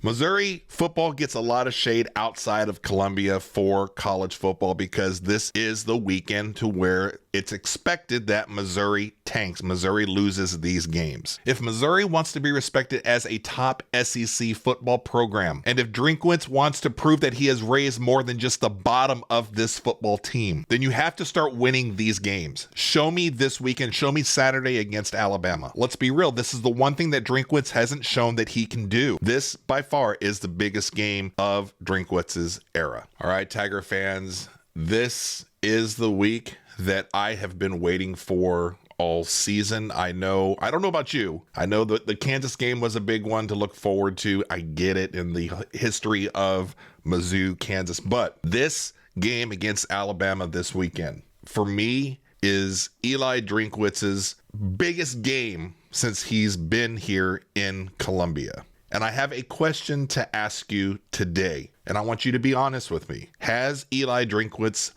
Missouri football gets a lot of shade outside of Columbia for college football because this is the weekend to where it's expected that Missouri tanks. Missouri loses these games. If Missouri wants to be respected as a top SEC football program, and if Drinkwitz wants to prove that he has raised more than just the bottom of this football team, then you have to start winning these games. Show me this weekend. Show me Saturday against Alabama. Let's be real. This is the one thing that Drinkwitz hasn't shown that he can do. This, by far, is the biggest game of Drinkwitz's era. All right, Tiger fans, this is the week that I have been waiting for all season. I don't know about you. I know that the Kansas game was a big one to look forward to. I get it in the history of Mizzou, Kansas, but this game against Alabama this weekend, for me, is Eli Drinkwitz's biggest game since he's been here in Columbia. And I have a question to ask you today, and I want you to be honest with me. Has Eli Drinkwitz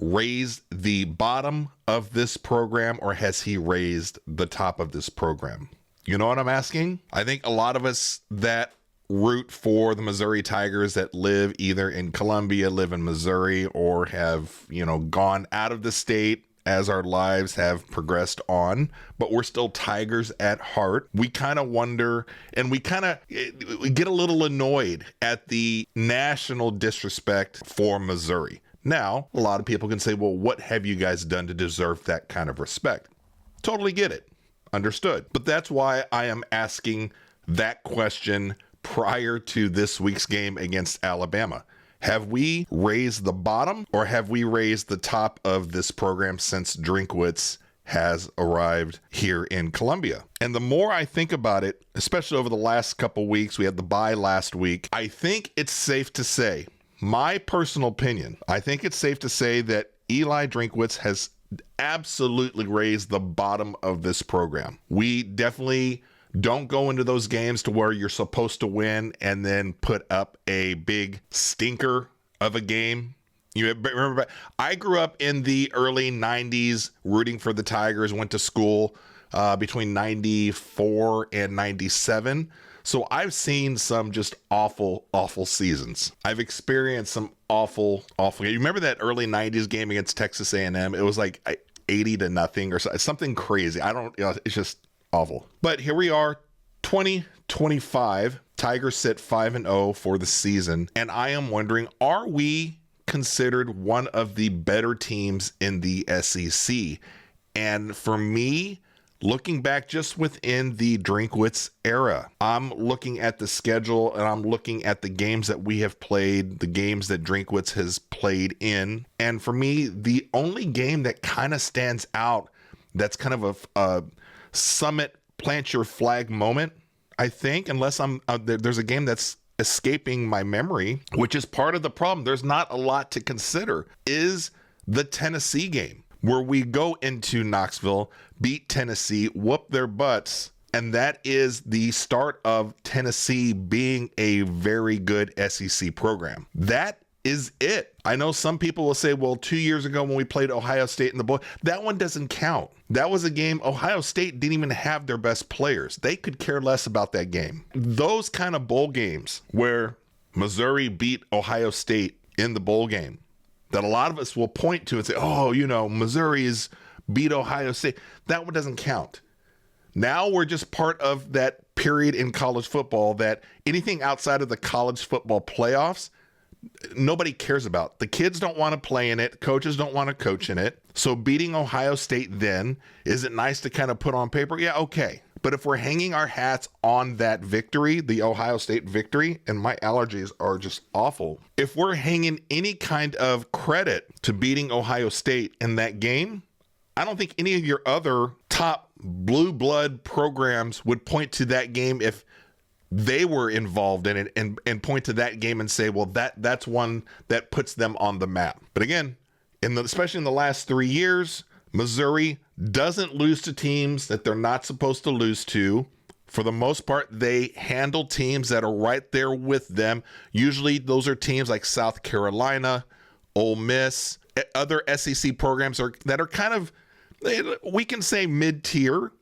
raised the bottom of this program, or has he raised the top of this program? You know what I'm asking? I think a lot of us that root for the Missouri Tigers that live either in Columbia, live in Missouri, or have, gone out of the state as our lives have progressed on, but we're still Tigers at heart. We kind of wonder, and we get a little annoyed at the national disrespect for Missouri. Now, a lot of people can say, well, what have you guys done to deserve that kind of respect? Totally get it. Understood. But that's why I am asking that question prior to this week's game against Alabama. Have we raised the bottom, or have we raised the top of this program since Drinkwitz has arrived here in Columbia? And the more I think about it, especially over the last couple weeks, we had the bye last week, I think it's safe to say, my personal opinion, I think it's safe to say that Eli Drinkwitz has absolutely raised the bottom of this program. We definitely don't go into those games to where you're supposed to win and then put up a big stinker of a game. You remember, I grew up in the early 90s rooting for the Tigers, went to school between 94 and 97. So I've seen some just awful seasons. I've experienced some awful. You remember that early 90s game against Texas A&M? It was like 80-0 or something crazy. It's just awful. But here we are, 2025. Tigers sit 5-0 for the season. And I am wondering, are we considered one of the better teams in the SEC? And for me, looking back just within the Drinkwitz era, I'm looking at the schedule and I'm looking at the games that we have played, the games that Drinkwitz has played in. And for me, the only game that kind of stands out, that's kind of a summit plant your flag moment, I think, unless there's a game that's escaping my memory, which is part of the problem. There's not a lot to consider, is the Tennessee game, where we go into Knoxville, beat Tennessee, whoop their butts, and that is the start of Tennessee being a very good SEC program. That is it. I know some people will say, well, 2 years ago when we played Ohio State in the bowl, that one doesn't count. That was a game Ohio State didn't even have their best players. They could care less about that game. Those kind of bowl games where Missouri beat Ohio State in the bowl game, that a lot of us will point to and say, oh, Missouri's beat Ohio State. That one doesn't count. Now we're just part of that period in college football that anything outside of the college football playoffs, nobody cares about. The kids don't want to play in it. Coaches don't want to coach in it. So beating Ohio State then, is it nice to kind of put on paper? Yeah, okay. But if we're hanging our hats on that victory, the Ohio State victory, and my allergies are just awful. If we're hanging any kind of credit to beating Ohio State in that game, I don't think any of your other top blue blood programs would point to that game if they were involved in it and point to that game and say, well, that's one that puts them on the map. But again, especially in the last 3 years, Missouri doesn't lose to teams that they're not supposed to lose to. For the most part, they handle teams that are right there with them. Usually those are teams like South Carolina, Ole Miss, other SEC programs that are kind of, we can say mid-tier,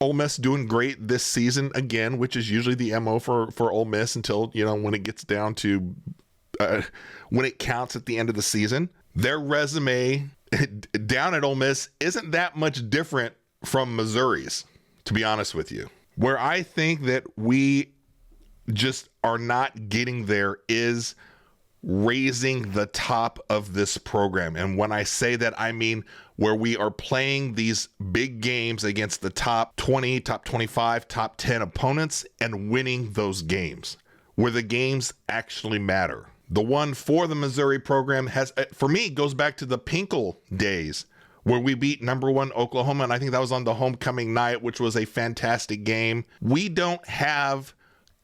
Ole Miss doing great this season again, which is usually the MO for Ole Miss until, when it gets down to when it counts at the end of the season. Their resume down at Ole Miss isn't that much different from Missouri's, to be honest with you. Where I think that we just are not getting there is raising the top of this program. And when I say that, I mean where we are playing these big games against the top 20, top 25, top 10 opponents and winning those games, where the games actually matter. The one for the Missouri program has, for me, goes back to the Pinkel days where we beat number 1 Oklahoma. And I think that was on the homecoming night, which was a fantastic game. We don't have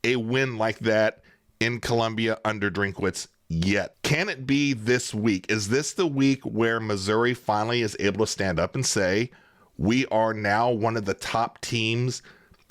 a win like that in Columbia under Drinkwitz yet. Can it be this week? Is this the week where Missouri finally is able to stand up and say, we are now one of the top teams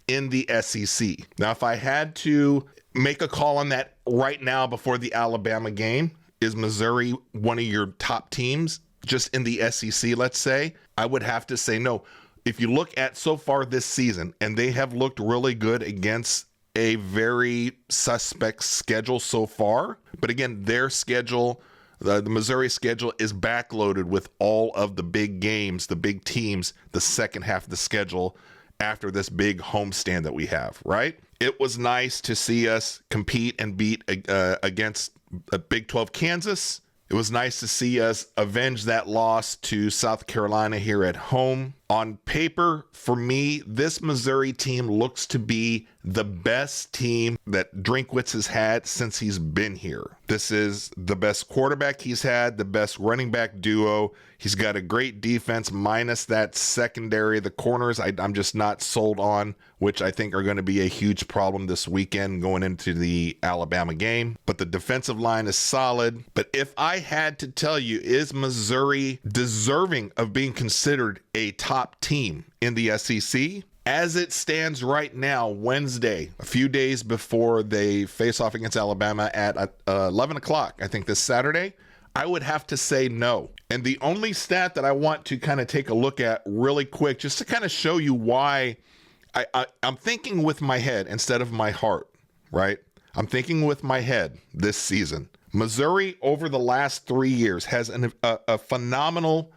in the SEC? Now, if I had to make a call on that right now before the Alabama game, is Missouri one of your top teams just in the SEC, let's say? I would have to say no. If you look at so far this season, and they have looked really good against a very suspect schedule so far. But again, their schedule, the Missouri schedule, is backloaded with all of the big games, the big teams, the second half of the schedule after this big homestand that we have, right? It was nice to see us compete and beat against a Big 12 Kansas. It was nice to see us avenge that loss to South Carolina here at home. On paper, for me, this Missouri team looks to be the best team that Drinkwitz has had since he's been here. This is the best quarterback he's had, the best running back duo. He's got a great defense minus that secondary. The corners, I'm just not sold on, which I think are going to be a huge problem this weekend going into the Alabama game. But the defensive line is solid. But if I had to tell you, is Missouri deserving of being considered a top team in the SEC? As it stands right now, Wednesday, a few days before they face off against Alabama at 11 o'clock, I think this Saturday, I would have to say no. And the only stat that I want to kind of take a look at really quick, just to kind of show you why I'm thinking with my head instead of my heart, right? I'm thinking with my head this season. Missouri, over the last 3 years, has a phenomenal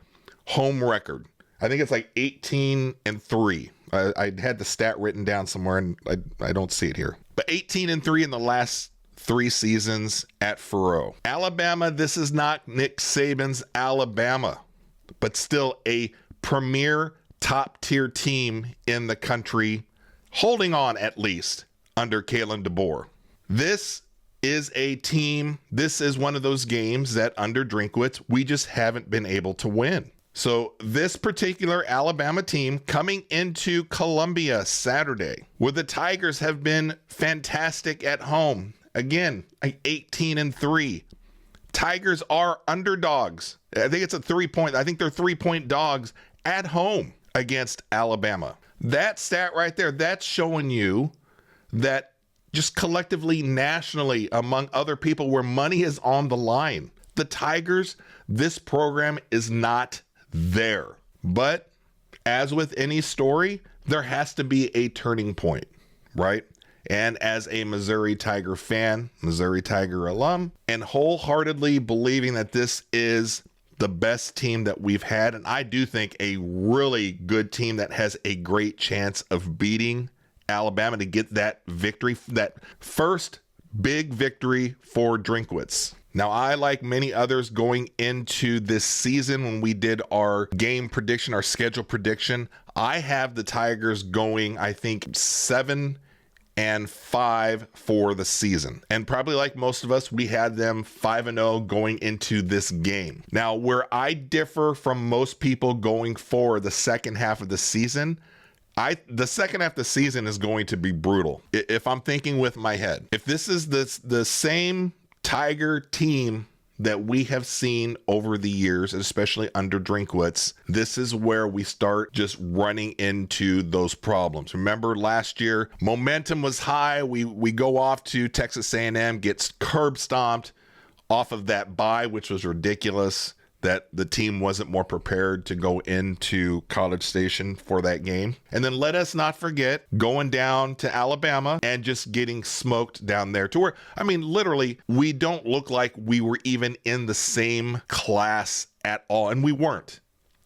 home record. I think it's like 18-3. I had the stat written down somewhere, and I don't see it here. But 18-3 in the last 3 seasons at Faurot. Alabama, this is not Nick Saban's Alabama, but still a premier top-tier team in the country, holding on at least under Kalen DeBoer. This is a team, this is one of those games that under Drinkwitz, we just haven't been able to win. So this particular Alabama team coming into Columbia Saturday, where the Tigers have been fantastic at home. Again, 18-3. Tigers are underdogs. I think it's a 3-point. I think they're 3-point dogs at home against Alabama. That stat right there, that's showing you that just collectively, nationally, among other people where money is on the line, the Tigers, this program is not there. But as with any story, there has to be a turning point, right? And as a Missouri Tiger fan, Missouri Tiger alum, and wholeheartedly believing that this is the best team that we've had, and I do think a really good team that has a great chance of beating Alabama to get that victory, that first big victory for Drinkwitz. Now, I, like many others going into this season when we did our game prediction, our schedule prediction, I have the Tigers going, I think, 7-5 for the season. And probably like most of us, we had them 5-0 going into this game. Now, where I differ from most people going for the second half of the season, the second half of the season is going to be brutal. If I'm thinking with my head, if this is the same Tiger team that we have seen over the years, especially under Drinkwitz, this is where we start just running into those problems. Remember last year, momentum was high. We go off to Texas A&M, gets curb stomped off of that bye, which was ridiculous. that the team wasn't more prepared to go into College Station for that game. And then let us not forget going down to Alabama and just getting smoked down there to where, I mean, literally, we don't look like we were even in the same class at all. And we weren't,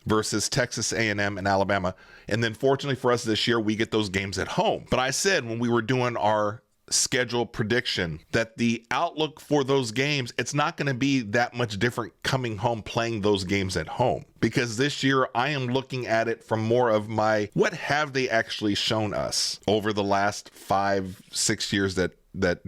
versus Texas A&M and Alabama. And then fortunately for us this year, we get those games at home. But I said when we were doing our schedule prediction that the outlook for those games, it's not going to be that much different coming home playing those games at home, because this year I am looking at it from more of my, what have they actually shown us over the last 5-6 years that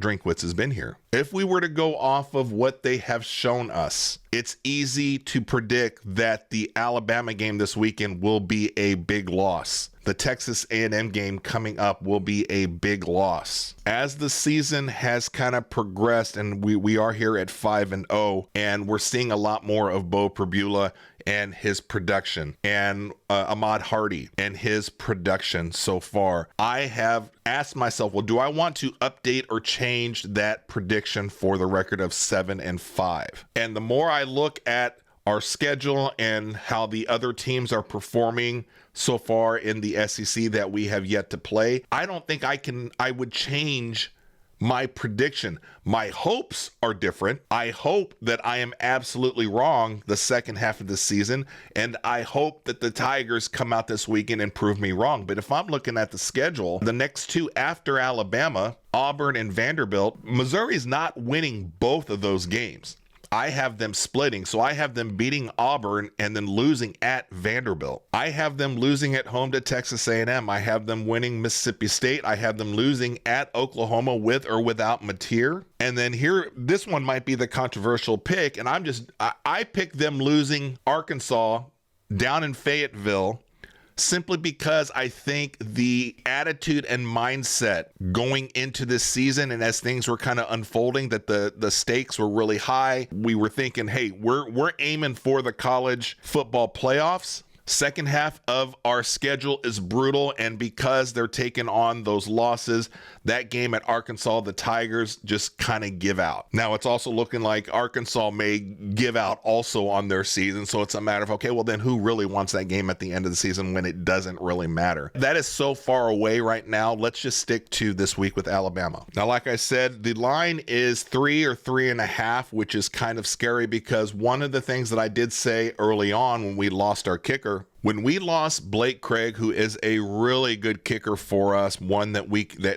Drinkwitz has been here. If we were to go off of what they have shown us, it's easy to predict that the Alabama game this weekend will be a big loss. The Texas A&M game coming up will be a big loss. As the season has kind of progressed, and we are here at 5-0, and we're seeing a lot more of Bo Pribula and his production, and Ahmad Hardy and his production so far, I have asked myself, well, do I want to update or change that prediction for the record of 7-5? And the more I look at our schedule and how the other teams are performing so far in the SEC that we have yet to play, I don't think I would change my prediction. My hopes are different. I hope that I am absolutely wrong the second half of the season, and I hope that the Tigers come out this weekend and prove me wrong. But if I'm looking at the schedule, the next two after Alabama, Auburn and Vanderbilt, Missouri's not winning both of those games. I have them splitting. So I have them beating Auburn and then losing at Vanderbilt. I have them losing at home to Texas A&M. I have them winning Mississippi State. I have them losing at Oklahoma with or without Mateer. And then here, this one might be the controversial pick. And I picked them losing Arkansas down in Fayetteville, simply because I think the attitude and mindset going into this season, and as things were kind of unfolding, that the stakes were really high. We were thinking, hey, we're aiming for the college football playoffs. Second half of our schedule is brutal, and because they're taking on those losses, that game at Arkansas, the Tigers just kind of give out. Now, it's also looking like Arkansas may give out also on their season, so it's a matter of, okay, well then who really wants that game at the end of the season when it doesn't really matter? That is so far away right now. Let's just stick to this week with Alabama. Now, like I said, the line is 3 or 3.5, which is kind of scary, because one of the things that I did say early on when we lost our kicker, when we lost Blake Craig, who is a really good kicker for us, one that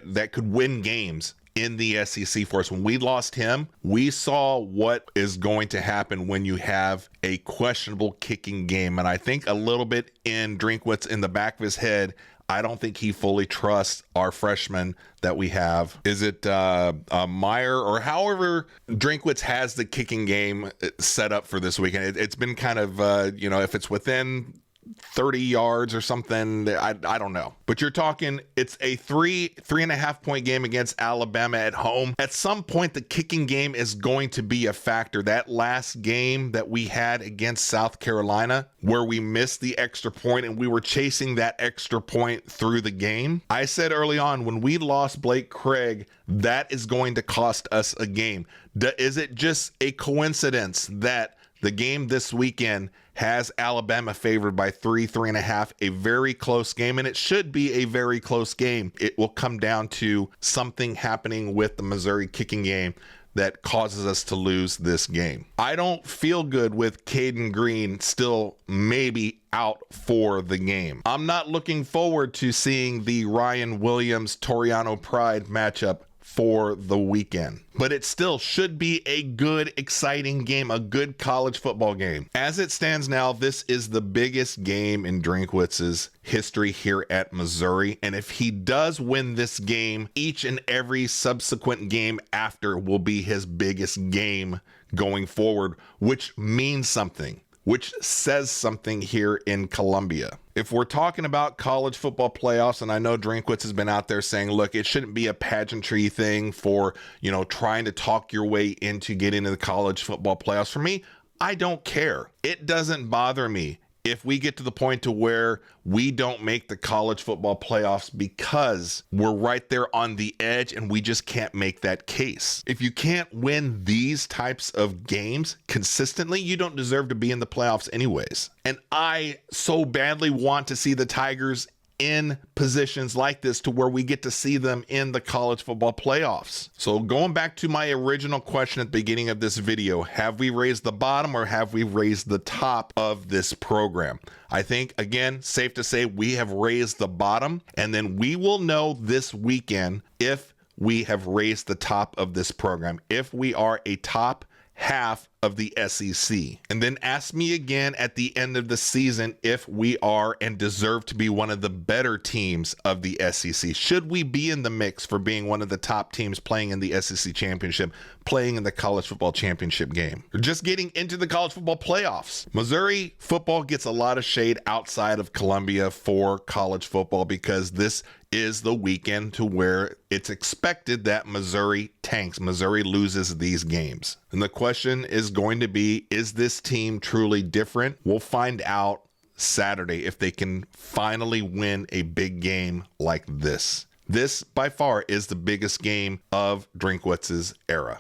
that could win games in the SEC for us, when we lost him, we saw what is going to happen when you have a questionable kicking game. And I think a little bit in Drinkwitz, in the back of his head, I don't think he fully trusts our freshman that we have. Is it Meyer, or however Drinkwitz has the kicking game set up for this weekend? It's been kind of, if it's within 30 yards or something, I don't know. But you're talking, it's a 3.5 point game against Alabama at home. At some point, the kicking game is going to be a factor. That last game that we had against South Carolina, where we missed the extra point and we were chasing that extra point through the game, I said early on, when we lost Blake Craig, that is going to cost us a game. Is it just a coincidence that the game this weekend has Alabama favored by 3.5, a very close game, and it should be a very close game? It will come down to something happening with the Missouri kicking game that causes us to lose this game. I don't feel good with Caden Green still maybe out for the game. I'm not looking forward to seeing the Ryan Williams-Toriano Pride matchup for the weekend, but it still should be a good, exciting game, a good college football game. As it stands now, this is the biggest game in Drinkwitz's history here at Missouri, and if he does win this game, each and every subsequent game after will be his biggest game going forward, which means something, which says something here in Columbia. If we're talking about college football playoffs, and I know Drinkwitz has been out there saying, look, it shouldn't be a pageantry thing for, trying to talk your way into getting into the college football playoffs. For me, I don't care. It doesn't bother me if we get to the point to where we don't make the college football playoffs because we're right there on the edge and we just can't make that case. If you can't win these types of games consistently, you don't deserve to be in the playoffs anyways. And I so badly want to see the Tigers in positions like this to where we get to see them in the college football playoffs. So going back to my original question at the beginning of this video, have we raised the bottom or have we raised the top of this program? I think, again, safe to say we have raised the bottom, and then we will know this weekend if we have raised the top of this program, if we are a top half of the SEC. And then ask me again at the end of the season if we are and deserve to be one of the better teams of the SEC. Should we be in the mix for being one of the top teams playing in the SEC championship, playing in the college football championship game? We're just getting into the college football playoffs. Missouri football gets a lot of shade outside of Columbia for college football because this is the weekend to where it's expected that Missouri tanks, Missouri loses these games. And the question is going to be, is this team truly different? We'll find out Saturday if they can finally win a big game like this. This, by far, is the biggest game of Drinkwitz's era.